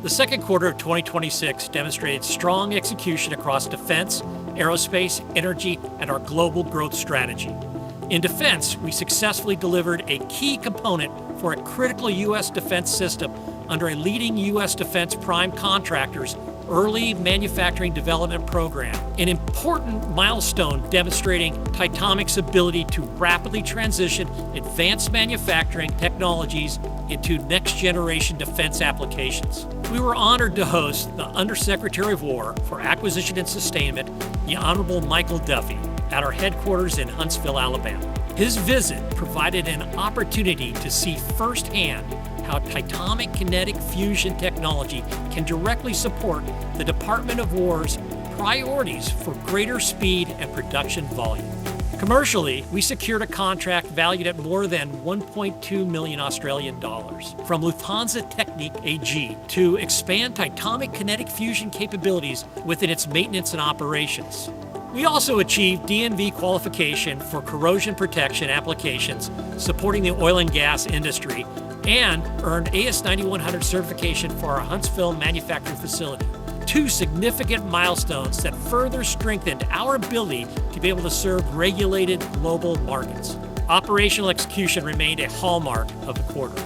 The second quarter of 2026 demonstrated strong execution across defense, aerospace, energy, and our global growth strategy. In defense, we successfully delivered a key component for a critical U.S. defense system under a leading U.S. defense prime contractor's early manufacturing development program, an important milestone demonstrating Titomic's ability to rapidly transition advanced manufacturing technologies into next-generation defense applications. We were honored to host the Undersecretary of War for Acquisition and Sustainment, the Honorable Michael Duffey, at our headquarters in Huntsville, Alabama. His visit provided an opportunity to see firsthand how Titomic kinetic fusion technology can directly support the Department of War's priorities for greater speed and production volume. Commercially, we secured a contract valued at more than 1.2 million Australian dollars from Lufthansa Technik AG to expand Titomic kinetic fusion capabilities within its maintenance and operations. We also achieved DNV qualification for corrosion protection applications supporting the oil and gas industry and earned AS9100 certification for our Huntsville manufacturing facility. Two significant milestones that further strengthened our ability to be able to serve regulated global markets. Operational execution remained a hallmark of the quarter.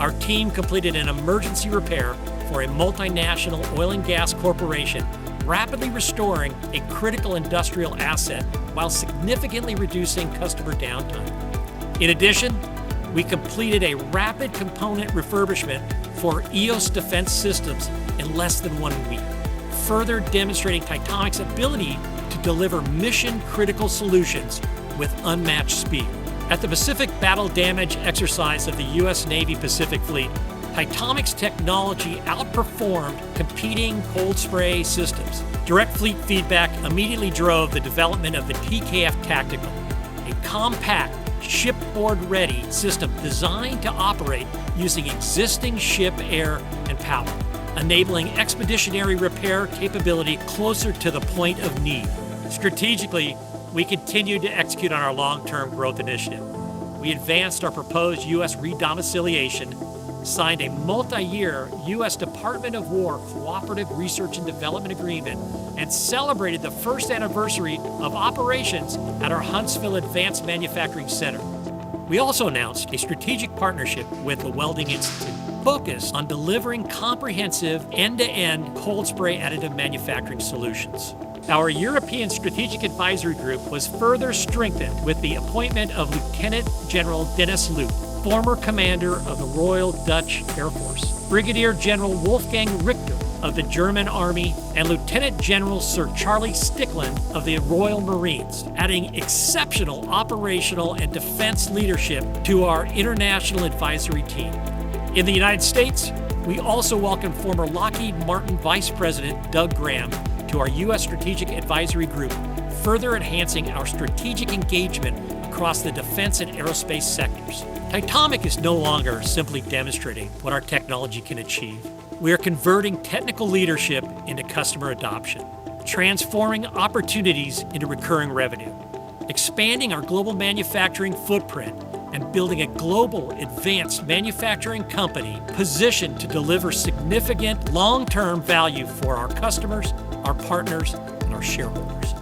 Our team completed an emergency repair for a multinational oil and gas corporation, rapidly restoring a critical industrial asset while significantly reducing customer downtime. In addition, we completed a rapid component refurbishment for EOS Defense Systems in less than 1 week, further demonstrating Titomic's ability to deliver mission-critical solutions with unmatched speed. At the Pacific Battle Damage exercise of the U.S. Navy Pacific Fleet, Titomic's technology outperformed competing cold spray systems. Direct fleet feedback immediately drove the development of the TKF Tactical, a compact, shipboard-ready system designed to operate using existing ship air and power, enabling expeditionary repair capability closer to the point of need. Strategically, we continued to execute on our long-term growth initiative. We advanced our proposed U.S. redomiciliation, signed a multi-year U.S. Department of War Cooperative Research and Development Agreement, and celebrated the first anniversary of operations at our Huntsville Advanced Manufacturing Center. We also announced a strategic partnership with the Welding Institute, focused on delivering comprehensive end-to-end cold spray additive manufacturing solutions. Our European Strategic Advisory Group was further strengthened with the appointment of Lieutenant General Dennis Luke, former commander of the Royal Dutch Air Force, Brigadier General Wolfgang Richter of the German Army, and Lieutenant General Sir Charlie Stickland of the Royal Marines, adding exceptional operational and defense leadership to our international advisory team. In the United States, we also welcomed former Lockheed Martin Vice President Doug Graham to our U.S. Strategic Advisory Group, further enhancing our strategic engagement across the defense and aerospace sectors. Titomic is no longer simply demonstrating what our technology can achieve. We are converting technical leadership into customer adoption, transforming opportunities into recurring revenue, expanding our global manufacturing footprint, and building a global advanced manufacturing company positioned to deliver significant long-term value for our customers, our partners, and our shareholders.